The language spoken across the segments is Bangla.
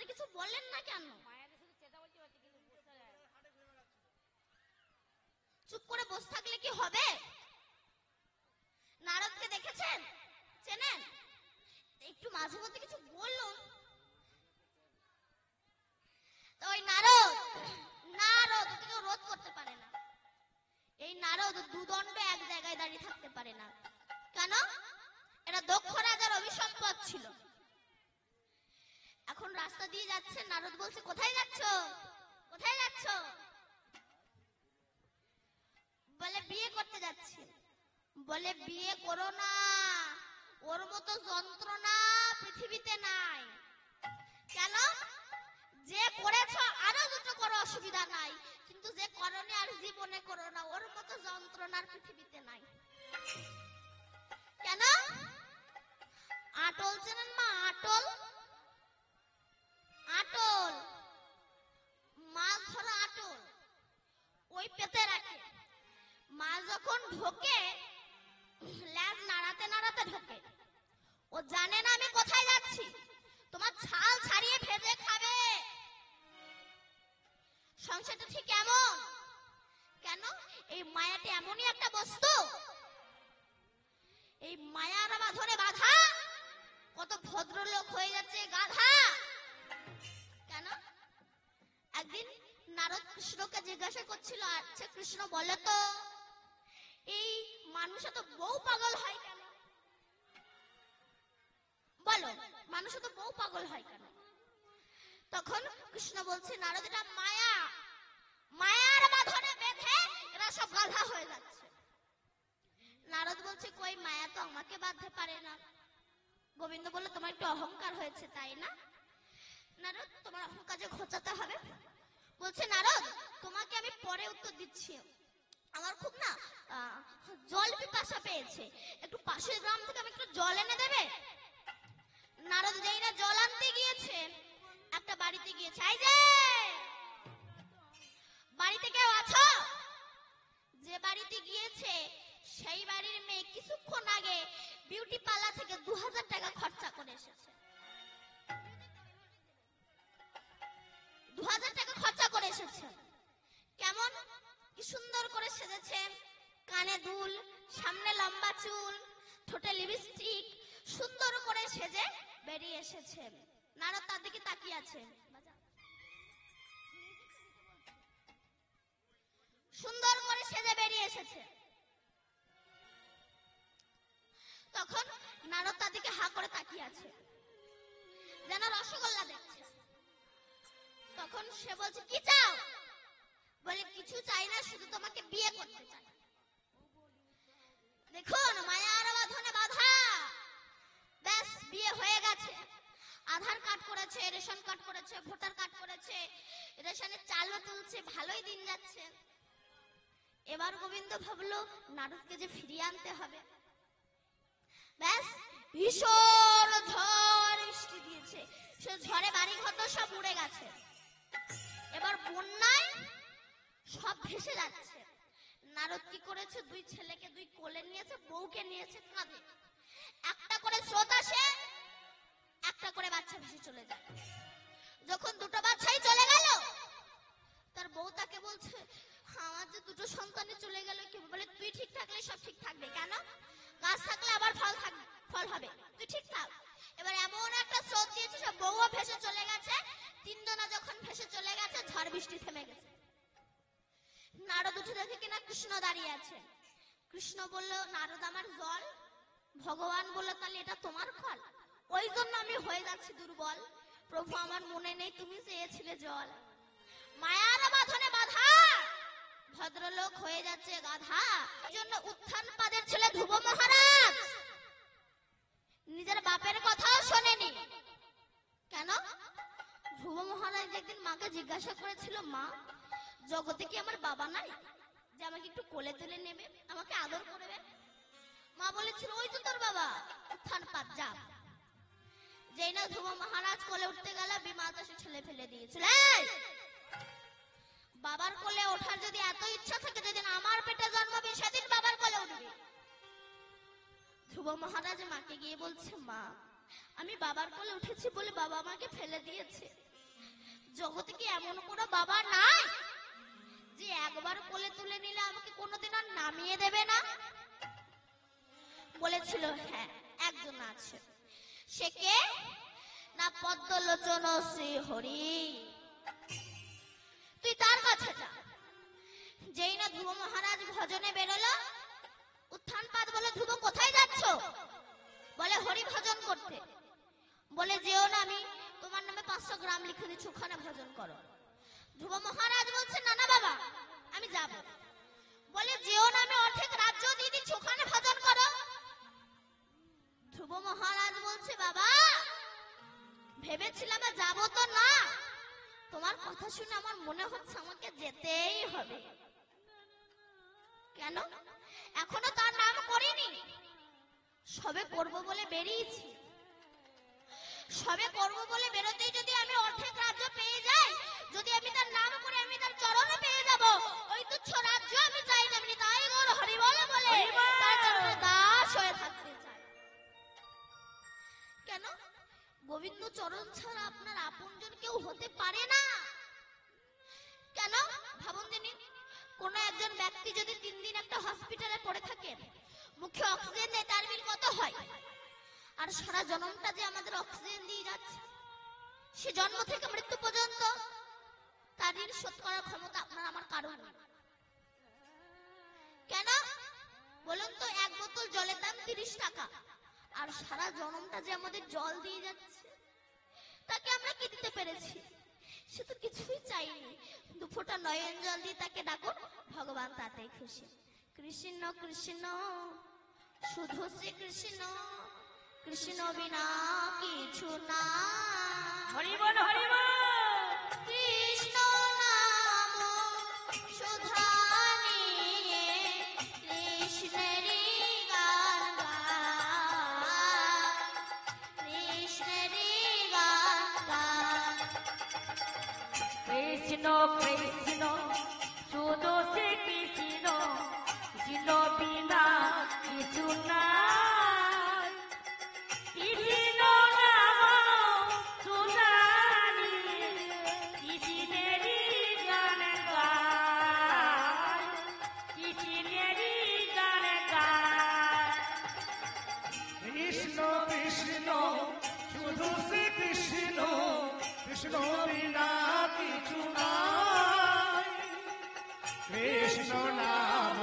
কিছু বলেন না কেন? চুপ করে বসে থাকলে কি হবে? নারদকে দেখেছেন, চেনেন? একটু মাঝে মধ্যে কিছু বলুন। তো ওই নারদ কেউ রোধ করতে পারে না। এই নারদ দুদণ্ড এক জায়গায় দাঁড়িয়ে থাকতে পারে না। কেন? এটা দক্ষ রাজার অভিসম্পদ ছিল। এখন রাস্তা দিয়ে যাচ্ছে, নারদ বলছে কোথায় যাচ্ছ, কোথায় যাচ্ছ? বলে বিয়ে করতে যাচ্ছি। বলে বিয়ে করো না, ওর মতো যন্ত্রণা পৃথিবীতে নাই। কেন? যে করেছো আরো দুটো করো, অসুবিধা নাই, কিন্তু যে করনি আর জীবনে করো না, ওর মতো যন্ত্রণার পৃথিবীতে নাই। কেন? আটল চেনেন মা? আটল, আটল মাছ ধরা আটল ওই পেতে রাখে। মাছ যখন ঢোকে ল্যাজ নাড়াতে নাড়াতে ঢোকে। ও জানে না আমি কোথায় যাচ্ছি, তোমার ছাল ছাড়িয়ে ভেজে খাবে। সংসারটা ঠিক এমন। কেন? এই মায়াটি এমনই একটা বস্তু, এই মায়ার বাঁধনে বাঁধা কত ভদ্রলোক হয়ে যাচ্ছে গাধা। কেন? একদিন নারদ কৃষ্ণকে জিজ্ঞাসা করছিল, আচ্ছা কৃষ্ণ বলে তো এই মানুষ তো বউ পাগল হয় কেন? বলো, মানুষ তো বউ পাগল হয় কেন? তখন কৃষ্ণ বলছে, নারদ এটা মায়া, মায়ার বাঁধনে বেঁধে এরা সব গাধা হয়ে যাচ্ছে। নারদ বলছে কই, মায়া তো আমাকে বাঁধতে পারে না। গোবিন্দ বলল তোমার একটু অহংকার হয়েছে তাই না? নারদ তোমার অহংকার যে ঘোচাতে হবে। বলছে নারদ তোমাকে আমি পরে উত্তর দিচ্ছি, আমার খুব না জল পিপাসা পেয়েছে, একটু পাশের গ্রাম থেকে আমি একটু জল এনে দেবে? নারদ যেই না জল আনতে গিয়েছে, একটা বাড়িতে গিয়েছে। এই যে বাড়িতে কেউ আছো? যে বাড়িতে গিয়েছে সেই বাড়ির মেয়ে কিছুক্ষণ আগে বিউটি পার্লার থেকে 2000 টাকা খরচা করে এসেছে। 2000 টাকা খরচা করে এসেছে। কেমন কি সুন্দর করে সেজেছে, কানে দুল, সামনে লম্বা চুল, ঠোঁটে লিপস্টিক, সুন্দর করে সেজে বেরিয়ে এসেছে। নারদ তার দিকে তাকিয়ে আছে। সুন্দর করে সেজে বেরিয়ে এসেছে। তখন নারদ তার দিকে হা করে তাকিয়ে আছে, যেন রসগোল্লা দেখছে। তখন সে বলছে কি চাও? বলে কিছু চাই না, শুধু তোমাকে বিয়ে করতে চাই। দেখুন মায়ার বাঁধনে বাঁধা, ব্যাস বিয়ে হয়ে গেছে। আধার কার্ড করেছে, রেশন কার্ড করেছে, ভোটার কার্ড করেছে, রেশনের চালও তুলছে, ভালোই দিন যাচ্ছে। এবার গোবিন্দ ভাবলো নারদকে যে ফিরিয়ে আনতে হবে। ব্যাস ভীষণ ঝড় বৃষ্টি দিয়েছে, সে ঝড়ে বাড়ি ঘর সব উড়ে গেছে। এবার বন্যায় সব ভেসে যাচ্ছে। নারদ কি করেছে, দুই ছেলেকে দুই কোলে নিয়েছে, বউকে নিয়েছে কাঁধে। একটা করে স্রোত আসে, একটা করে বাচ্চা ভেসে চলে যায়। যখন দুটো বাচ্চাই চলে গেল, তার বউ তাকে বলছে আমার যে দুটো সন্তানই চলে গেল কি? বলে তুই ঠিক থাকলে সব ঠিক থাকবে। কেন? গাছ থাকলে আবার ফল হবে, তুই ঠিক থাক। এবার এমন একটা স্রোত দিয়েছে, সব বউও ভেসে চলে গেছে। তিনজনা যখন ভেসে চলে গেছে, ঝড় বৃষ্টি থেমে গেছে। নারদ উঠে দেখে কিনা কৃষ্ণ দাঁড়িয়ে আছে। কৃষ্ণ বলল নারদ আমার জল। ভগবান বলল তাহলে এটা তোমার ফল, ওই জন্য আমি হয়ে যাচ্ছি দুর্বল। প্রভু আমার মনে নেই তুমি চেয়েছিলে জল। মায়ার বাঁধনে বাঁধা ভদ্রলোক হয়ে যাচ্ছে গাধা। এই জন্য উত্থান পাদের ছেলে ধ্রুব মহারাজ নিজের বাপের কথাও শোনেনি। কেন? ধ্রুব মহারাজ একদিন মাকে জিজ্ঞাসা করেছিল, মা জগতে কি আমার বাবা নাই যে আমাকে একটু কোলে তুলে নেবে, আমাকে আদর করবে? মা বলেছিল ওই তো তোর বাবা, উত্থান পাদ যা। যেই না ধ্রুব মহারাজ কোলে উঠতে গেল, বিমাতা সে ছেলে ফেলে দিয়েছিল। বাবার কোলে ওঠার যদি এত ইচ্ছা থাকে, যেদিন আমার পেটে জন্মবে সেদিন বাবার কোলে উঠবে। ধ্রুব মহারাজ মাকে গিয়ে বলছে, মা আমি বাবার কোলে উঠেছি বলে বাবা আমাকে ফেলে দিয়েছে, জগতে কি এমন কোনো বাবা নাই যে একবার কোলে তুলে নিলে আমাকে কোনোদিন আর নামিয়ে দেবে না? বলেছিল হ্যাঁ একজন আছে। সে কে না? পদ্মলোচন শ্রী হরি। তুই তার কাছে যা। যেই না ধ্রুব মহারাজ ভজনে বেরোলো, উত্থানপাদ বলে, ধ্রুব কোথায় যাচ্ছ? বলে হরি ভজন করতে। বলে যেও না, আমি তোমার নামে 500 গ্রাম লিখে দিচ্ছি, ওখানে ভজন করো। ধ্রুব মহারাজ বলছে না না বাবা আমি যাব। বলে যেও না, আমি অর্ধেক রাজ্য দিয়ে দিচ্ছি, ওখানে ভজন করো। ধ্রুব মহারাজ বলছে বাবা ভেবেছিলাম যাব তো না, তোমার কথা শুনে আমার মনে হচ্ছে আমাকে যেতেই হবে। কেন? এখনো তার নাম করিনি, সবে করব বলে বেরিয়েছি। সবে করব বলে বেরোতেই যদি আমি অর্ধেক রাজ্য পেয়ে যাই, যদি আমি তার নাম করে আমি তার চরণে পেয়ে যাব, ওই তুচ্ছ রাজ্য আমি চাই না। আমি তাই গৌর হরি বলে বলে তার চরণে দাস হয়ে থাকতে চাই। কেন? গোবিন্দ চরণ ছাড়া আপনার আপনজন কেউ হতে পারে না। কেন? ভাবুন দিনই, কোন একজন ব্যক্তি যদি 3 দিন একটা হসপিটালে পড়ে থাকে, মুখে অক্সিজেন নেই, তার বিল কত হয়? আর সারা জন্মটা যে আমাদের অক্সিজেন দিয়ে যাচ্ছে, সে জন্ম থেকে মৃত্যু পর্যন্ত তার ঋণ শোধ করার ক্ষমতা আপনার আমার কারণ। কেন বলুন তো? 1 বোতল জলের দাম 30 টাকা, আর সারা জন্মটা যে আমাদের জল দিয়ে যাচ্ছে, তাকে আমরা কি দিতে পেরেছি? সে তো কিছুই চাইনি। 2 ফোঁটা নয়ন জল দিয়ে তাকে ডাকুন, ভগবান তাতেই খুশি। কৃষ্ণ কৃষ্ণ শুধু শ্রী কৃষ্ণ, কৃষ্ণ বিনা কিছু না। হরি বল হরি বল। কৃষ্ণ নাম সুধা নিয়ে কৃষ্ণেরই গান গায়, কৃষ্ণেরই গান গায়। কৃষ্ণ কৃষ্ণ শুধু শ্রী কৃষ্ণ, কৃষ্ণ বিনা কিছু না। কৃষ্ণ নাম সুধা নিয়ে কৃষ্ণেরই গান গায়, কৃষ্ণেরই গান গায়। কৃষ্ণ কৃষ্ণ শুধু শ্রী কৃষ্ণ, কৃষ্ণ বিনা কিছু নাই। কৃষ্ণ নাম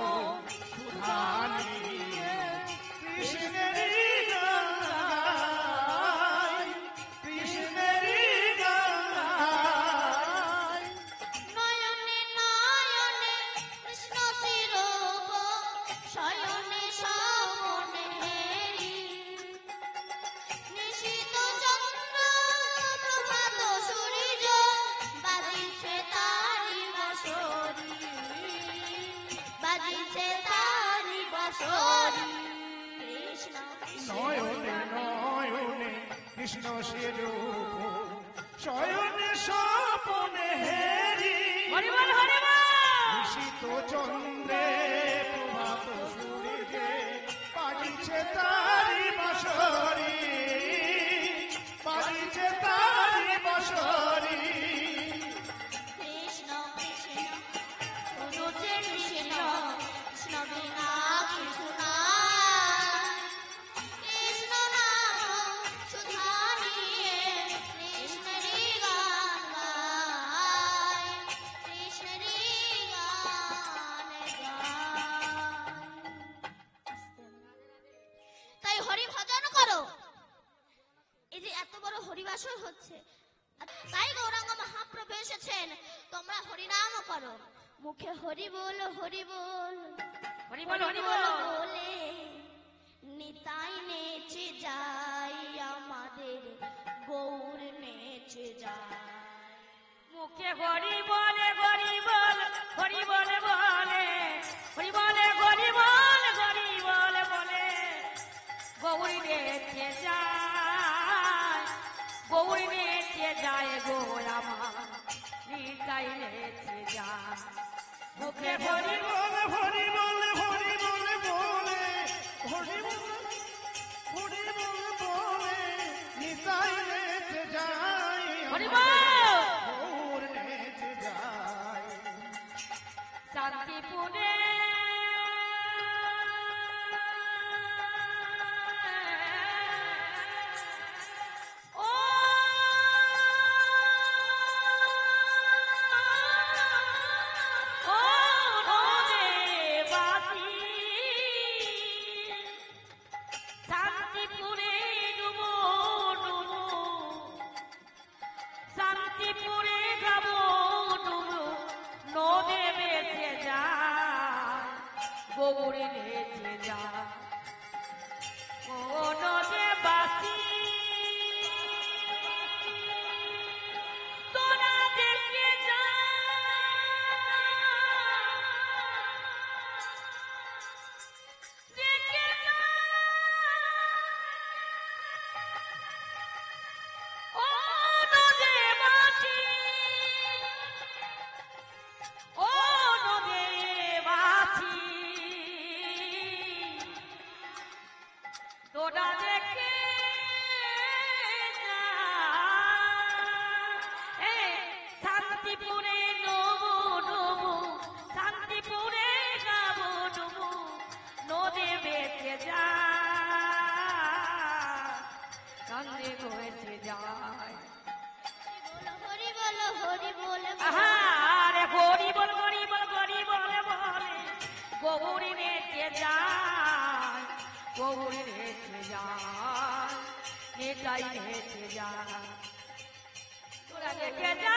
সুধা নিয়ে কৃষ্ণেরই গান গায়, কৃষ্ণেরই গান গায়। নয়নে নয়নে কৃষ্ণ শিরোপ, শয়নে স্বপনে হেরি। নিশীথ চন্দ্র প্রভাত সূর্য, বাজিছে তারি বাঁশরি, বাজিছে তারি বাঁশরি। কৃষ্ণ নয়নে নয়নে কৃষ্ণ সেরূপ, শয়নে স্বপনে হেরি। হরি বল হরি বল। নিশীথ চন্দ্রে প্রভাত সূর্যে, বাজিছে তারি বাঁশরি, বাজিছে তারি বাঁশরি। কৃষ্ণ কৃষ্ণ শুধু শ্রী কৃষ্ণ, কৃষ্ণ বিনা কিছু না। কৃষ্ণ নাম সুধা নিয়ে কৃষ্ণেরই গান গায়, কৃষ্ণেরই গান গায়। তাই হরি ভজন করো। এই যে এত বড় হরিবাসর হচ্ছে, তাই গৌরাঙ্গ মহাপ্রভু এসেছেন, তোমরা হরিনাম করো। মুখে হরি বল হরি বল, হরি বল হরি বল। বলে নিতাই নেচে যাই, আমাদের গৌর নেচে যায়। মুখে হরি বলে হরি বল, হরি বলে বলে, হরি বলে হরি বল, হরি বলে বলে। গৌরী নেচে যায়, গৌরী নেচে যায় গো আমার, নিতাই নেচে যায়। মুখে হরি বলে হরি বলে হরি বলে বলে, হরি বলে হরি বলে বলে, নিতাই নেচে যায় হরি বল। তোরা দেখে যা। এই শান্তিপুরে নবু ডুবু, শান্তিপুরে গাবো ডুবু, নদী বেঁচে যা, কান্দে বয়েছে যায়। হরি বল হরি বল আহারে গরি বল গরি বল গরি বলে বলে গৌরী নেচে যায়, গৌরী নেচে যায়, নেচাই নেচে যায়। তোরা দেখে যা।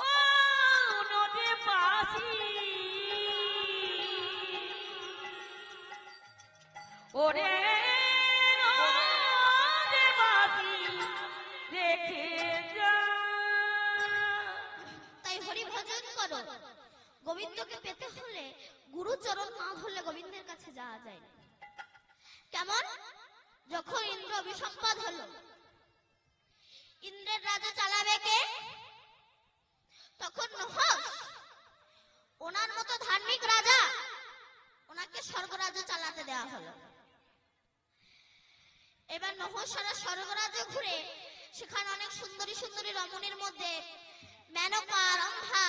ও নদী বাসি, ওরে নদী বাসি দেখে যা। তাই হরি ভজন করো। গোবিন্দকে পেতে হলে গুরুচরণ না ধরলে গোবিন্দের কাছে যাওয়া যায় না। কেমন? যখন ইন্দ্র অভিসম্পাদ হলো, ইন্দ্রের রাজা চালাবে কে? তখন নহস, ওনার মতো ধার্মিক রাজা, ওনাকে স্বর্গরাজ্য চালাতে দেওয়া হলো। এবার নহস সারা স্বর্গরাজ্য ঘুরে সেখানে অনেক সুন্দরী সুন্দরী রমণীর মধ্যে মেনকা, রম্ভা,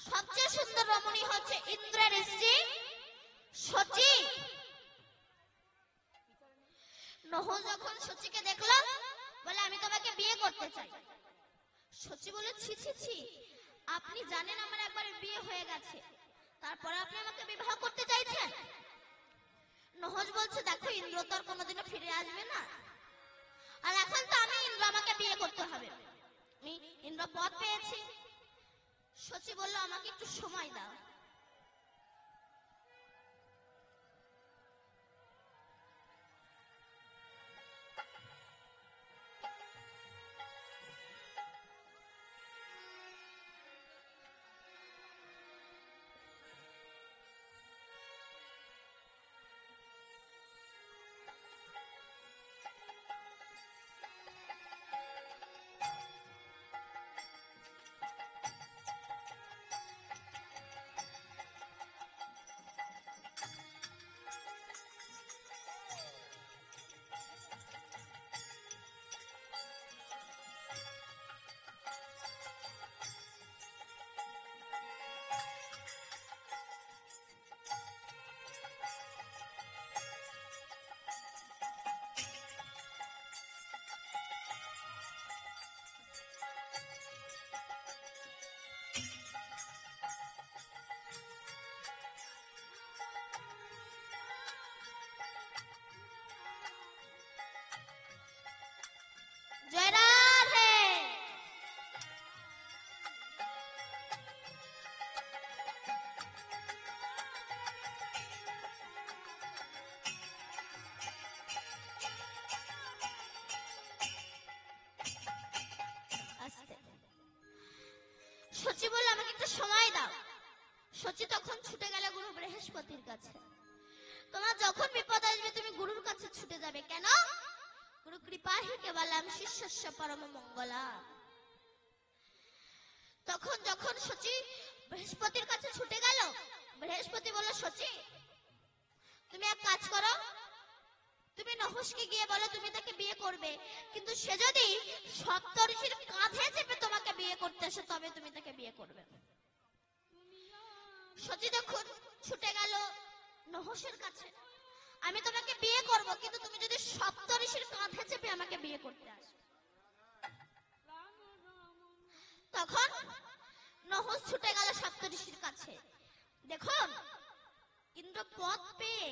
সবচেয়ে সুন্দর রমণী হচ্ছে ইন্দ্রের স্ত্রী শচী। নহস যখন শচীকে দেখলো, বলে আমি তোমাকে বিয়ে করতে চাই। শচী বলে ছি ছি ছি, আপনি জানেন আমার একবার বিয়ে হয়ে গেছে, তারপরে আপনি আমাকে বিবাহ করতে চাইছেন? নহস বলছে দেখো ইন্দ্র তো আর কোনোদিনও ফিরে আসবে না, আর এখন তো আমি ইন্দ্র, আমাকে বিয়ে করতে হবে, আমি ইন্দ্র পদ পেয়েছি। শচী বলল আমাকে একটু সময় দাও। জয় রাধে। শচী বলল আমাকে একটু সময় দাও। শচী তখন ছুটে গেল গুরু বৃহস্পতির কাছে। তোমার যখন বিপদ আসবে তুমি গুরুর কাছে ছুটে যাবে। কেন? গুরু কৃপাহি কেবলম শিষ্যস্য পরম মঙ্গলা। তখন যখন শচী বৃহস্পতির কাছে ছুটে গেল, বৃহস্পতি বলল শচী তুমি এক কাজ করো, তুমি নহসকে গিয়ে বলো তুমি তাকে বিয়ে করবে, কিন্তু সে যদি সপ্তর্ষির কাঁধে চেপে তোমাকে বিয়ে করতে আসে তবে তুমি তাকে বিয়ে করবে। শচী যখন ছুটে গেল নহসের কাছে, আমি তোমাকে বিয়ে করব কিন্তু তুমি যদি সপ্তর্ষির কাঁধে চেপে আমাকে বিয়ে করতে আসো। তখন নহস ছুটে গেল সপ্তর্ষির কাছে। দেখুন ইন্দ্র পদ পেয়ে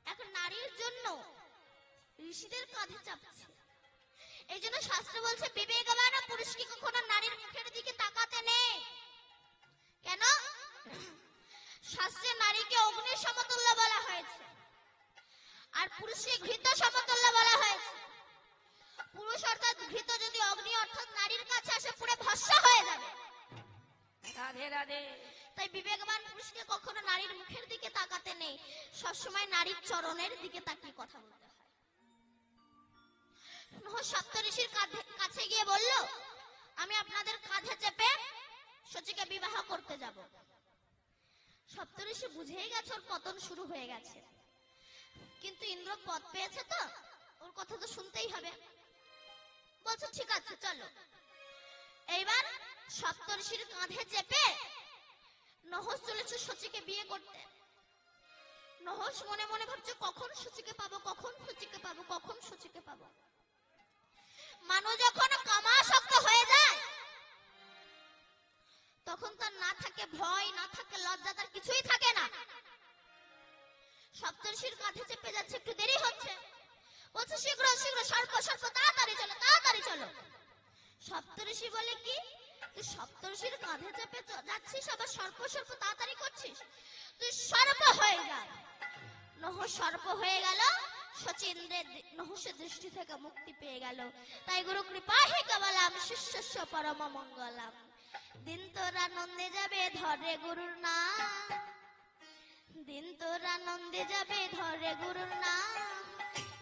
এক নারীর জন্য ঋষিদের কাঁধে চাপছে। এই জন্য শাস্ত্র বলছে বিবেকবান পুরুষকে কখনো নারীর মুখের দিকে তাকাতে নেই। কেন? শাস্ত্রে নারীকে অগ্নির সমতুল্য বলা হয়েছে, আর পুরুষকে ঘৃত সমতুল্য বলা হয়েছে। পুরুষ অর্থাৎ ঘৃত যদি অগ্নি অর্থাৎ নারীর কাছে আসে পুরো ভস্ম হয়ে যাবে। রাধে রাধে। তাই বিবেকবান পুরুষকে কখনো নারীর মুখের দিকে তাকাতে নেই, সবসময় নারীর চরণের দিকে তাকিয়ে কথা বলতে হয়। নহস সপ্তর্ষির কাছে গিয়ে বলল আমি আপনাদের কাঁধে চেপে করতে যাব। সপ্তর্ষি বুঝেই গেছে ওর পতন শুরু হয়ে গেছে, কিন্তু ইন্দ্র পদ পেয়েছে তো ওর কথা তো শুনতেই হবে। বলছে ঠিক আছে চলো। এইবার সপ্তর্ষির কাঁধে চেপে নহস চলেছে শচীকে বিয়ে করতে। নহস মনে মনে ভাবছে কখন শচীকে পাবো, কখন শচীকে পাবো, কখন শচীকে পাবো। মানুষ যখন কামাসক্ত হয়ে যায় তখন তার না থাকে ভয়, না থাকে লজ্জা, তার কিছুই থাকে না। সপ্তর্ষির কাঁধে চেপে যাচ্ছে, একটু দেরি হচ্ছে, বলছে শীঘ্র শীঘ্র, সর্প সর্প, তাড়াতাড়ি চলো তাড়াতাড়ি চলো। সপ্তর্ষি বলে কি, তুই সপ্তর্ষির কাঁধে চেপে যাচ্ছিস আবার সর্প সর্প তাড়াতাড়ি করছিস, তুই সর্প হয়ে যা। নহস সর্প হয়ে গেল, শচীন্দ্রের নহসের দৃষ্টি থেকে মুক্তি পেয়ে গেল। তাই গুরু কৃপাহি কেবলাম শিষ্যস্য পরম মঙ্গলাম। দিন তোর আনন্দে যাবে ধরে গুরুর নাম, দিন তোর আনন্দে যাবে ধরে গুরুর নাম।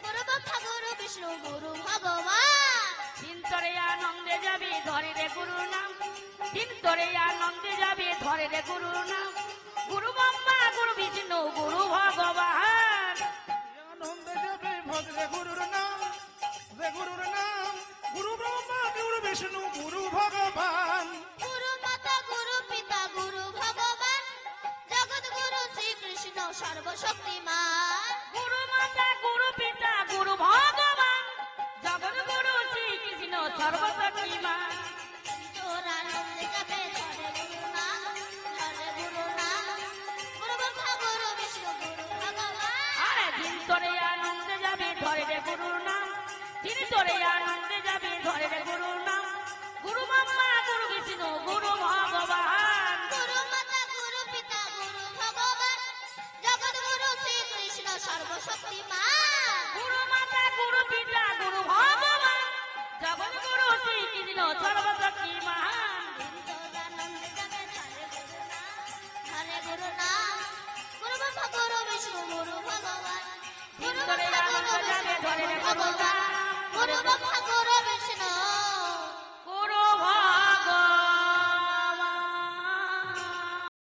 গুরু ব্রহ্মা গুরু বিষ্ণু গুরু ভগবান, দিন তোরে আনন্দে যাবে ধরে রে গুরু নাম, দিন তোরে আনন্দে যাবে ধরে রে গুরু নাম। গুরু ব্রহ্মা গুরু বিষ্ণু গুরু ভগবান, আনন্দে যাবে ভদ্রে গুরুর নাম, যে গুরুর নাম গুরু ব্রহ্মা গুরু বিষ্ণু গুরু ভগবান।